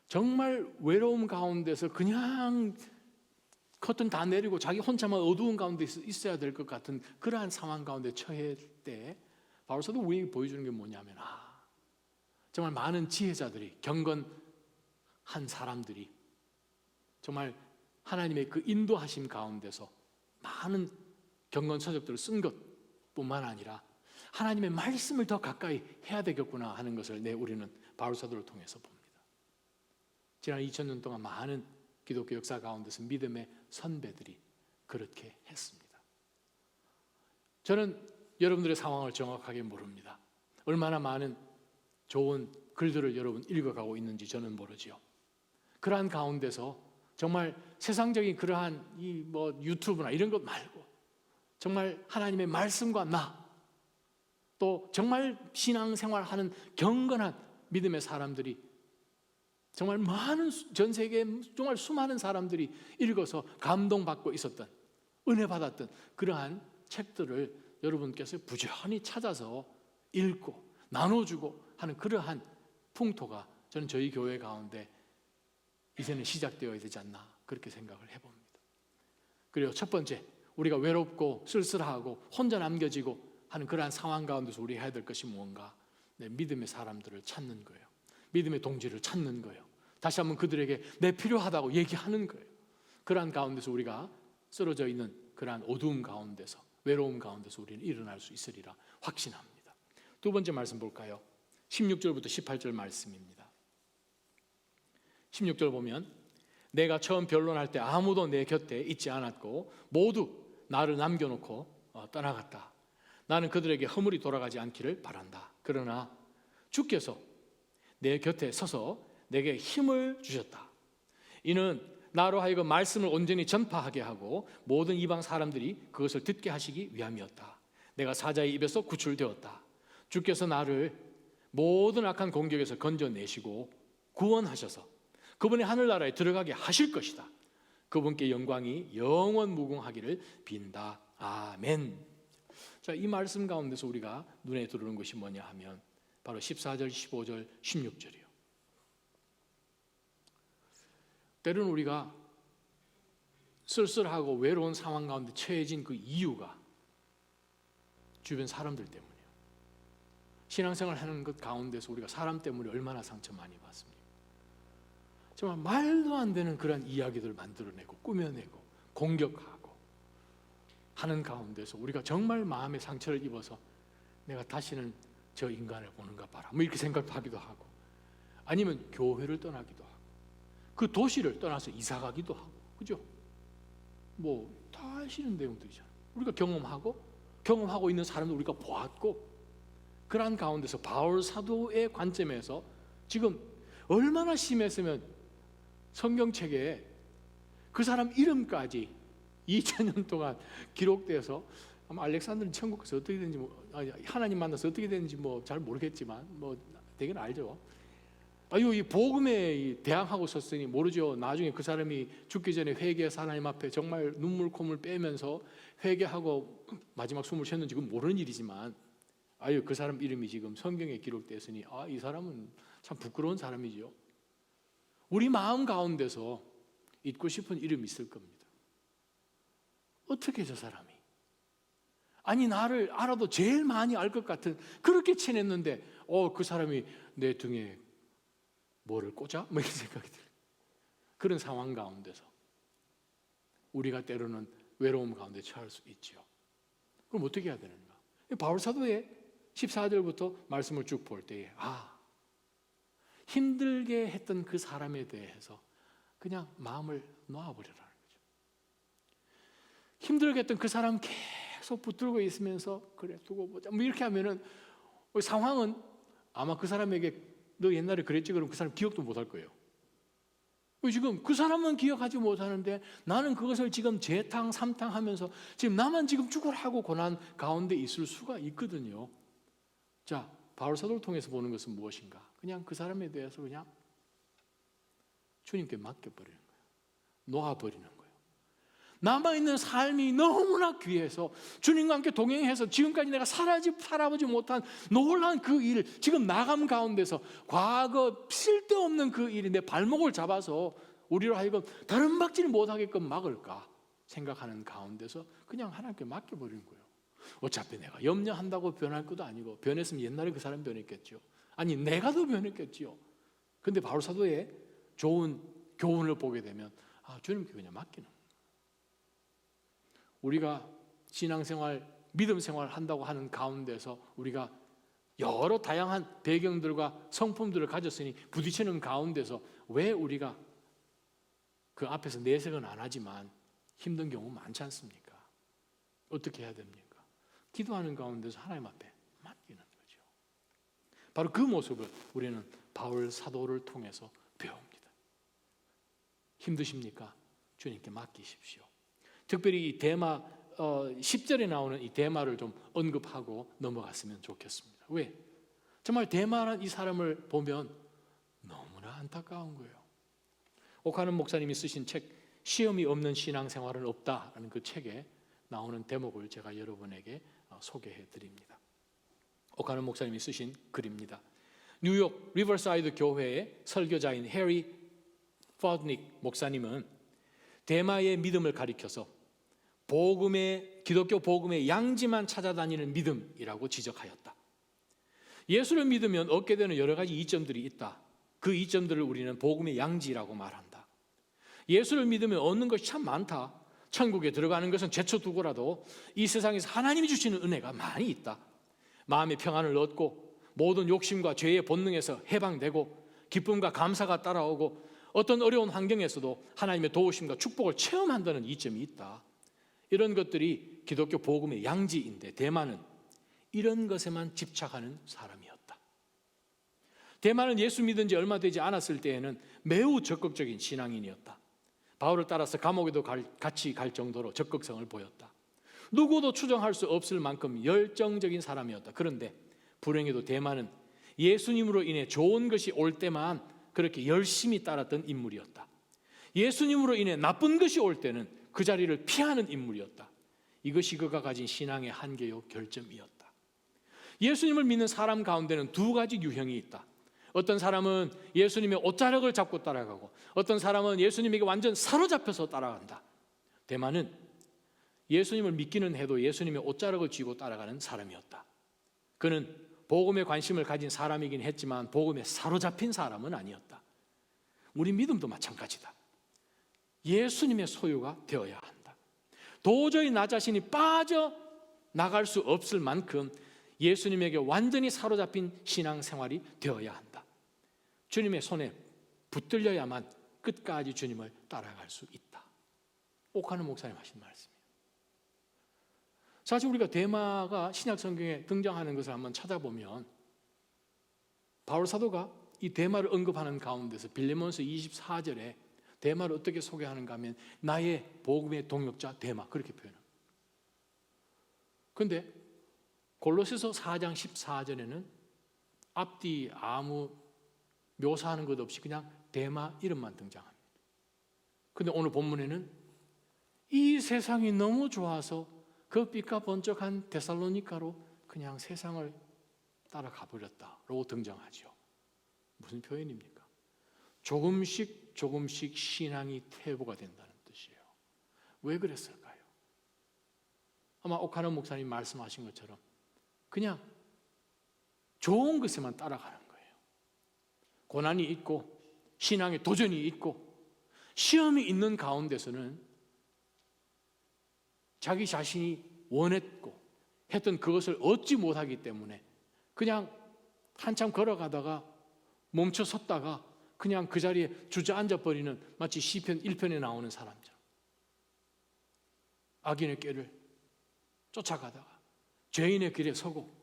정말 외로움 가운데서 그냥 커튼 다 내리고 자기 혼자만 어두운 가운데 있어야 될 것 같은 그러한 상황 가운데 처할 때 바울 사도 우리에게 보여주는 게 뭐냐면, 정말 많은 지혜자들이, 경건한 사람들이 정말 하나님의 그 인도하심 가운데서 많은 경건 서적들을 쓴 것뿐만 아니라 하나님의 말씀을 더 가까이 해야 되겠구나 하는 것을 우리는 바울 사도를 통해서 봅니다. 지난 2000년 동안 많은 기독교 역사 가운데서 믿음의 선배들이 그렇게 했습니다. 저는 여러분들의 상황을 정확하게 모릅니다. 얼마나 많은 좋은 글들을 여러분 읽어가고 있는지 저는 모르지요. 그러한 가운데서 정말 세상적인 그러한 유튜브나 이런 것 말고 정말 하나님의 말씀과 또 정말 신앙생활하는 경건한 믿음의 사람들이, 정말 많은, 전 세계에 정말 수많은 사람들이 읽어서 감동받고 있었던, 은혜 받았던 그러한 책들을 여러분께서 부지런히 찾아서 읽고 나눠주고 하는 그러한 풍토가 저는 저희 교회 가운데 이제는 시작되어야 되지 않나 그렇게 생각을 해봅니다. 그리고 첫 번째, 우리가 외롭고 쓸쓸하고 혼자 남겨지고 하는 그러한 상황 가운데서 우리가 해야 될 것이 무언가? 믿음의 사람들을 찾는 거예요. 믿음의 동지를 찾는 거예요. 다시 한번 그들에게 내 필요하다고 얘기하는 거예요. 그러한 가운데서 우리가 쓰러져 있는 그러한 어두움 가운데서, 외로움 가운데서 우리는 일어날 수 있으리라 확신합니다. 두 번째 말씀 볼까요? 16절부터 18절 말씀입니다. 16절 보면, 내가 처음 변론할 때 아무도 내 곁에 있지 않았고 모두 나를 남겨놓고 떠나갔다. 나는 그들에게 허물이 돌아가지 않기를 바란다. 그러나 주께서 내 곁에 서서 내게 힘을 주셨다. 이는 나로 하여금 말씀을 온전히 전파하게 하고 모든 이방 사람들이 그것을 듣게 하시기 위함이었다. 내가 사자의 입에서 구출되었다. 주께서 나를 모든 악한 공격에서 건져내시고 구원하셔서 그분의 하늘나라에 들어가게 하실 것이다. 그분께 영광이 영원 무궁하기를 빈다. 아멘. 자, 이 말씀 가운데서 우리가 눈에 들어오는 것이 뭐냐 하면, 바로 14절, 15절, 16절이요. 때로는 우리가 쓸쓸하고 외로운 상황 가운데 처해진 그 이유가 주변 사람들 때문이에요. 신앙생활 하는 것 가운데서 우리가 사람 때문에 얼마나 상처 많이 받습니까? 정말 말도 안 되는 그런 이야기들을 만들어내고 꾸며내고 공격하고 하는 가운데서 우리가 정말 마음의 상처를 입어서 내가 다시는 저 인간을 보는가 봐라 뭐 이렇게 생각하기도 하고, 아니면 교회를 떠나기도 하고 그 도시를 떠나서 이사 가기도 하고, 그죠? 뭐 다 아시는 내용들이잖아요. 우리가 경험하고 있는 사람들 우리가 보았고, 그러한 가운데서 바울 사도의 관점에서 지금 얼마나 심했으면 성경책에 그 사람 이름까지 2000년 동안 기록돼서, 아마 알렉산더는 천국 가서 어떻게 되는지 하나님 만나서 어떻게 되는지 잘 모르겠지만 되긴 알죠. 이 복음에 대항하고 섰으니 모르죠. 나중에 그 사람이 죽기 전에 회개해서 하나님 앞에 정말 눈물 콧물 빼면서 회개하고 마지막 숨을 쉬었는지 그건 모르는 일이지만, 그 사람 이름이 지금 성경에 기록되었으니 이 사람은 참 부끄러운 사람이죠. 우리 마음 가운데서 잊고 싶은 이름이 있을 겁니다. 어떻게 저 사람이, 나를 알아도 제일 많이 알 것 같은, 그렇게 친했는데 그 사람이 내 등에 뭐를 꽂아? 이런 생각이 들어요. 그런 상황 가운데서 우리가 때로는 외로움 가운데 처할 수 있죠. 그럼 어떻게 해야 되는가? 바울 사도의 14절부터 말씀을 쭉 볼 때에 힘들게 했던 그 사람에 대해서 그냥 마음을 놓아버리라는 거죠. 힘들게 했던 그 사람 계속 붙들고 있으면서 그래 두고 보자 이렇게 하면은 상황은 아마 그 사람에게 너 옛날에 그랬지 그럼 그 사람 기억도 못할 거예요. 지금 그 사람은 기억하지 못하는데 나는 그것을 지금 재탕 삼탕 하면서 지금 나만 지금 죽으라고 고난 가운데 있을 수가 있거든요. 자, 바울 사도를 통해서 보는 것은 무엇인가? 그냥 그 사람에 대해서 그냥 주님께 맡겨버리는 거예요. 놓아버리는 거예요. 남아있는 삶이 너무나 귀해서 주님과 함께 동행해서 지금까지 내가 살아보지 못한 놀라운 그 일, 지금 나감 가운데서 과거 쓸데없는 그 일이 내 발목을 잡아서 우리로 하여금 다른 박질 못하게끔 막을까 생각하는 가운데서 그냥 하나님께 맡겨버리는 거예요. 어차피 내가 염려한다고 변할 것도 아니고, 변했으면 옛날에 그 사람 변했겠죠. 내가 더 변했겠죠. 근데 바울 사도의 좋은 교훈을 보게 되면 주님께 그냥 맡기는 거예요. 우리가 신앙생활, 믿음생활 한다고 하는 가운데서 우리가 여러 다양한 배경들과 성품들을 가졌으니 부딪히는 가운데서 왜 우리가 그 앞에서 내색은 안 하지만 힘든 경우 많지 않습니까? 어떻게 해야 됩니까? 기도하는 가운데서 하나님 앞에 맡기는 거죠. 바로 그 모습을 우리는 바울 사도를 통해서 배웁니다. 힘드십니까? 주님께 맡기십시오. 특별히 이 대마 10절에 나오는 이 대마를 좀 언급하고 넘어갔으면 좋겠습니다. 왜? 정말 대마란 이 사람을 보면 너무나 안타까운 거예요. 옥하는 목사님이 쓰신 책 시험이 없는 신앙생활은 없다라는 그 책에 나오는 대목을 제가 여러분에게 소개해 드립니다. 옥하는 목사님이 쓰신 글입니다. 뉴욕 리버사이드 교회의 설교자인 해리 포드닉 목사님은 대마의 믿음을 가리켜서 기독교 복음의 양지만 찾아다니는 믿음이라고 지적하였다. 예수를 믿으면 얻게 되는 여러 가지 이점들이 있다. 그 이점들을 우리는 복음의 양지라고 말한다. 예수를 믿으면 얻는 것이 참 많다. 천국에 들어가는 것은 제쳐두고라도 이 세상에서 하나님이 주시는 은혜가 많이 있다. 마음의 평안을 얻고 모든 욕심과 죄의 본능에서 해방되고 기쁨과 감사가 따라오고 어떤 어려운 환경에서도 하나님의 도우심과 축복을 체험한다는 이점이 있다. 이런 것들이 기독교 복음의 양지인데 대마는 이런 것에만 집착하는 사람이었다. 대마는 예수 믿은 지 얼마 되지 않았을 때에는 매우 적극적인 신앙인이었다. 바울을 따라서 감옥에도 같이 갈 정도로 적극성을 보였다. 누구도 추정할 수 없을 만큼 열정적인 사람이었다. 그런데 불행히도 대마는 예수님으로 인해 좋은 것이 올 때만 그렇게 열심히 따랐던 인물이었다. 예수님으로 인해 나쁜 것이 올 때는 그 자리를 피하는 인물이었다. 이것이 그가 가진 신앙의 한계요 결점이었다. 예수님을 믿는 사람 가운데는 두 가지 유형이 있다. 어떤 사람은 예수님의 옷자락을 잡고 따라가고 어떤 사람은 예수님에게 완전 사로잡혀서 따라간다. 대만은 예수님을 믿기는 해도 예수님의 옷자락을 쥐고 따라가는 사람이었다. 그는 복음에 관심을 가진 사람이긴 했지만 복음에 사로잡힌 사람은 아니었다. 우리 믿음도 마찬가지다. 예수님의 소유가 되어야 한다. 도저히 나 자신이 빠져나갈 수 없을 만큼 예수님에게 완전히 사로잡힌 신앙생활이 되어야 한다. 주님의 손에 붙들려야만 끝까지 주님을 따라갈 수 있다. 옥하는 목사님 하신 말씀이에요. 사실 우리가 데마가 신약 성경에 등장하는 것을 한번 찾아보면 바울 사도가 이 데마를 언급하는 가운데서 빌레몬서 24절에 데마를 어떻게 소개하는가 하면 나의 복음의 동역자 데마 그렇게 표현합니다. 그런데 골로새서 4장 14절에는 앞뒤 아무 묘사하는 것 없이 그냥 데마 이름만 등장합니다. 그런데 오늘 본문에는 이 세상이 너무 좋아서 그 빛과 번쩍한 데살로니가로 그냥 세상을 따라가 버렸다라고 등장하죠. 무슨 표현입니까? 조금씩 신앙이 퇴보가 된다는 뜻이에요. 왜 그랬을까요? 아마 옥하는 목사님 말씀하신 것처럼 그냥 좋은 것에만 따라가는 거예요. 고난이 있고 신앙에 도전이 있고 시험이 있는 가운데서는 자기 자신이 원했고 했던 그것을 얻지 못하기 때문에 그냥 한참 걸어가다가 멈춰 섰다가 그냥 그 자리에 주저앉아 버리는 마치 시편 1편에 나오는 사람처럼 악인의 꾀를 쫓아가다가 죄인의 길에 서고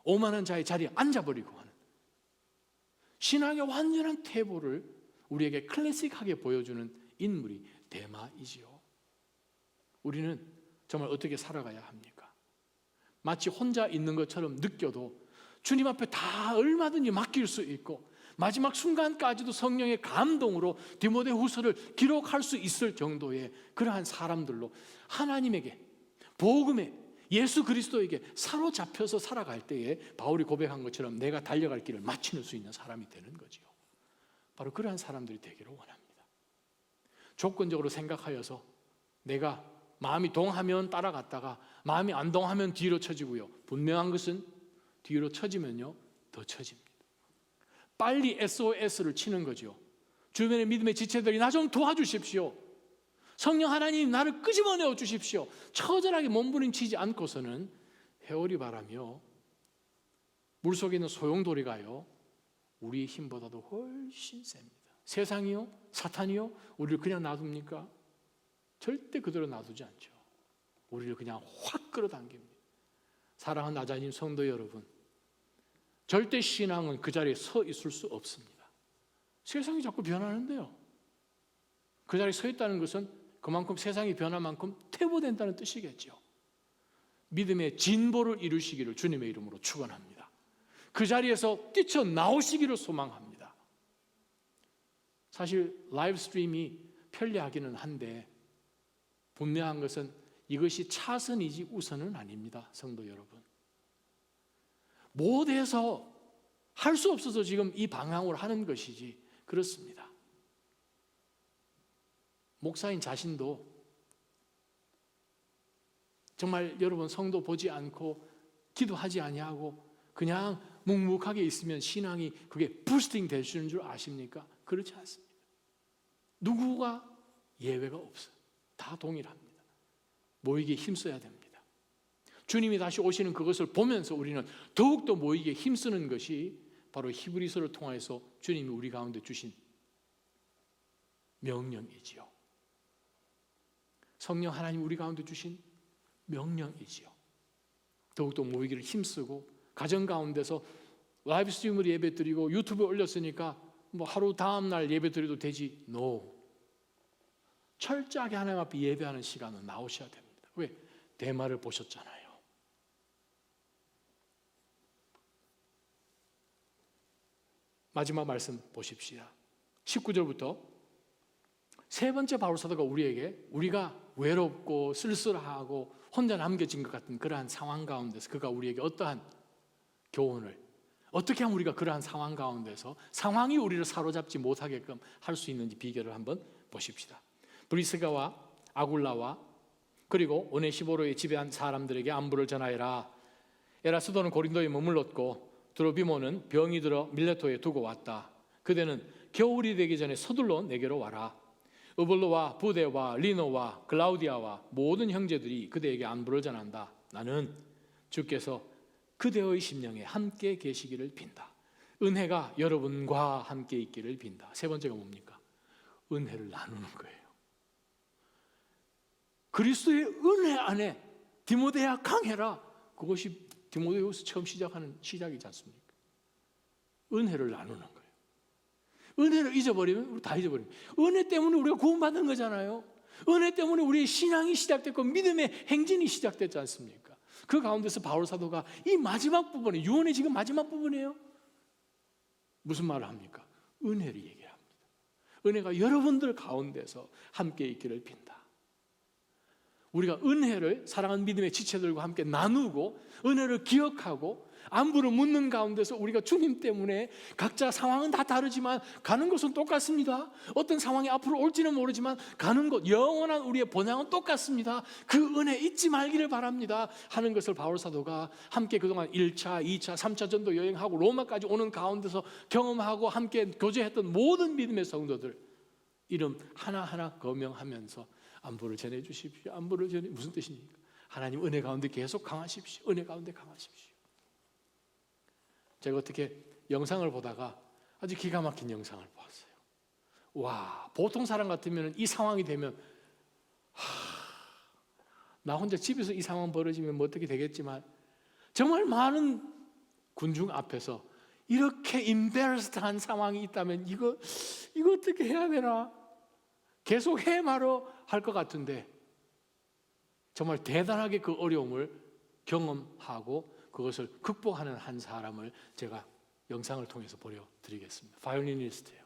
오만한 자의 자리에 앉아버리고 하는 신앙의 완전한 퇴보를 우리에게 클래식하게 보여주는 인물이 데마이지요. 우리는 정말 어떻게 살아가야 합니까? 마치 혼자 있는 것처럼 느껴도 주님 앞에 다 얼마든지 맡길 수 있고 마지막 순간까지도 성령의 감동으로 디모데후서를 기록할 수 있을 정도의 그러한 사람들로 하나님에게 복음에 예수 그리스도에게 사로잡혀서 살아갈 때에 바울이 고백한 것처럼 내가 달려갈 길을 마치는 수 있는 사람이 되는 거지요. 바로 그러한 사람들이 되기를 원합니다. 조건적으로 생각하여서 내가 마음이 동하면 따라갔다가 마음이 안 동하면 뒤로 처지고요. 분명한 것은 뒤로 처지면요 더 처집니다. 빨리 SOS를 치는 거죠. 주변의 믿음의 지체들이 나 좀 도와주십시오. 성령 하나님 나를 끄집어내어 주십시오. 처절하게 몸부림치지 않고서는 회오리 바라며 물속에 있는 소용돌이가요 우리의 힘보다도 훨씬 셉니다. 세상이요 사탄이요 우리를 그냥 놔둡니까? 절대 그대로 놔두지 않죠. 우리를 그냥 확 끌어당깁니다. 사랑하는 나자님 성도 여러분, 절대 신앙은 그 자리에 서 있을 수 없습니다. 세상이 자꾸 변하는데요. 그 자리에 서 있다는 것은 그만큼 세상이 변한 만큼 퇴보된다는 뜻이겠죠. 믿음의 진보를 이루시기를 주님의 이름으로 축원합니다. 그 자리에서 뛰쳐나오시기를 소망합니다. 사실 라이브 스트림이 편리하기는 한데 분명한 것은 이것이 차선이지 우선은 아닙니다. 성도 여러분, 못해서 할 수 없어서 지금 이 방향으로 하는 것이지 그렇습니다. 목사인 자신도 정말 여러분 성도 보지 않고 기도하지 아니하고 그냥 묵묵하게 있으면 신앙이 그게 부스팅 되시는 줄 아십니까? 그렇지 않습니다. 누구가 예외가 없어요. 다 동일합니다. 모이기에 힘써야 됩니다. 주님이 다시 오시는 그것을 보면서 우리는 더욱더 모이기에 힘쓰는 것이 바로 히브리서를 통해서 주님이 우리 가운데 주신 명령이지요. 성령 하나님 우리 가운데 주신 명령이지요. 더욱더 모이기를 힘쓰고 가정 가운데서 라이브 스트림으로 예배 드리고 유튜브에 올렸으니까 뭐 하루 다음 날 예배 드려도 되지? No. 철저하게 하나님 앞에 예배하는 시간은 나오셔야 됩니다. 왜? 데마를 보셨잖아요. 마지막 말씀 보십시오. 19절부터 세 번째 바울 사도가 우리에게 우리가 외롭고 쓸쓸하고 혼자 남겨진 것 같은 그러한 상황 가운데서 그가 우리에게 어떠한 교훈을 어떻게 하면 우리가 그러한 상황 가운데서 상황이 우리를 사로잡지 못하게끔 할 수 있는지 비결을 한번 보십시다. 브리스가와 아굴라와 그리고 오네시보로의 지배한 사람들에게 안부를 전하여라. 에라스도는 고린도에 머물렀고 드로비모는 병이 들어 밀레토에 두고 왔다. 그대는 겨울이 되기 전에 서둘러 내게로 와라. 으블로와 부데와 리노와 글라우디아와 모든 형제들이 그대에게 안부를 전한다. 나는 주께서 그대의 심령에 함께 계시기를 빈다. 은혜가 여러분과 함께 있기를 빈다. 세 번째가 뭡니까? 은혜를 나누는 거예요. 그리스도의 은혜 안에 디모데야 강해라. 그것이 디모데후서 처음 시작하는 시작이지 않습니까? 은혜를 나누는 거예요. 은혜를 잊어버리면 우리 다 잊어버립니다. 은혜 때문에 우리가 구원받은 거잖아요. 은혜 때문에 우리의 신앙이 시작됐고 믿음의 행진이 시작됐지 않습니까? 그 가운데서 바울 사도가 이 마지막 부분에, 유언의 지금 마지막 부분이에요. 무슨 말을 합니까? 은혜를 얘기합니다. 은혜가 여러분들 가운데서 함께 있기를 빈다. 우리가 은혜를 사랑하는 믿음의 지체들과 함께 나누고 은혜를 기억하고 안부를 묻는 가운데서 우리가 주님 때문에 각자 상황은 다 다르지만 가는 곳은 똑같습니다. 어떤 상황이 앞으로 올지는 모르지만 가는 곳, 영원한 우리의 본향은 똑같습니다. 그 은혜 잊지 말기를 바랍니다 하는 것을 바울 사도가 함께 그동안 1차, 2차, 3차 전도 여행하고 로마까지 오는 가운데서 경험하고 함께 교제했던 모든 믿음의 성도들 이름 하나하나 거명하면서 안부를 전해주십시오. 안부를 전해 무슨 뜻입니까? 하나님 은혜 가운데 계속 강하십시오. 은혜 가운데 강하십시오. 제가 어떻게 영상을 보다가 아주 기가 막힌 영상을 보았어요. 와, 보통 사람 같으면 이 상황이 되면 나 혼자 집에서 이 상황 벌어지면 뭐 어떻게 되겠지만 정말 많은 군중 앞에서 이렇게 임베러스드한 상황이 있다면 이거 어떻게 해야 되나? 계속 해 말어 할 것 같은데 정말 대단하게 그 어려움을 경험하고 그것을 극복하는 한 사람을 제가 영상을 통해서 보여드리겠습니다. 바이올리니스트예요.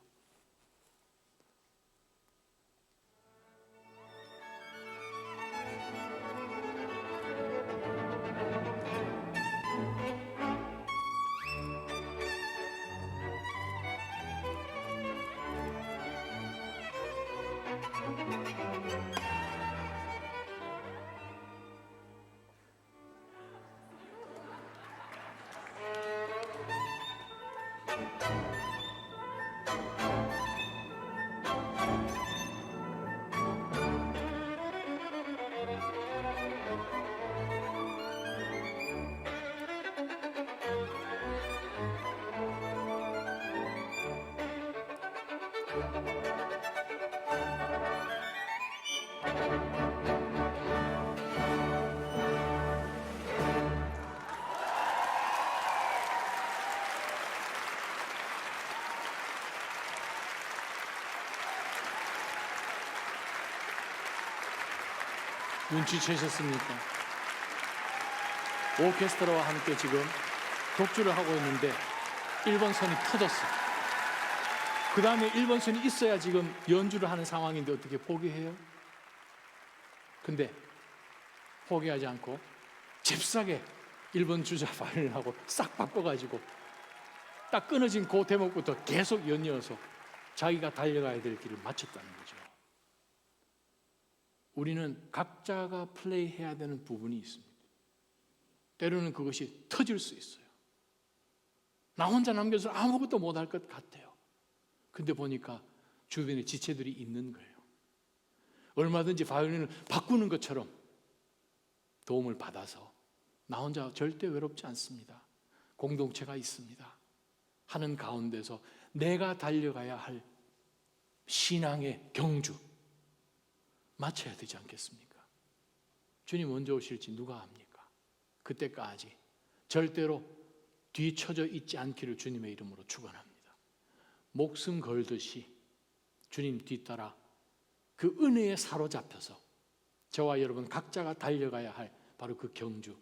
눈치채셨습니까? 오케스트라와 함께 지금 독주를 하고 있는데 1번 선이 터졌어요. 그 다음에 1번 선이 있어야 지금 연주를 하는 상황인데 어떻게 포기해요? 근데 포기하지 않고 잽싸게 1번 주자 바이올린하고 싹 바꿔가지고 딱 끊어진 그 대목부터 계속 연이어서 자기가 달려가야 될 길을 마쳤다는 거죠. 우리는 각자가 플레이해야 되는 부분이 있습니다. 때로는 그것이 터질 수 있어요. 나 혼자 남겨서 아무것도 못할 것 같아요. 근데 보니까 주변에 지체들이 있는 거예요. 얼마든지 바이올린을 바꾸는 것처럼 도움을 받아서 나 혼자 절대 외롭지 않습니다. 공동체가 있습니다. 하는 가운데서 내가 달려가야 할 신앙의 경주 마쳐야 되지 않겠습니까? 주님 언제 오실지 누가 압니까? 그때까지 절대로 뒤처져 있지 않기를 주님의 이름으로 축원합니다. 목숨 걸듯이 주님 뒤따라 그 은혜에 사로잡혀서 저와 여러분 각자가 달려가야 할 바로 그 경주,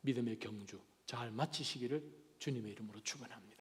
믿음의 경주 잘 마치시기를 주님의 이름으로 축원합니다.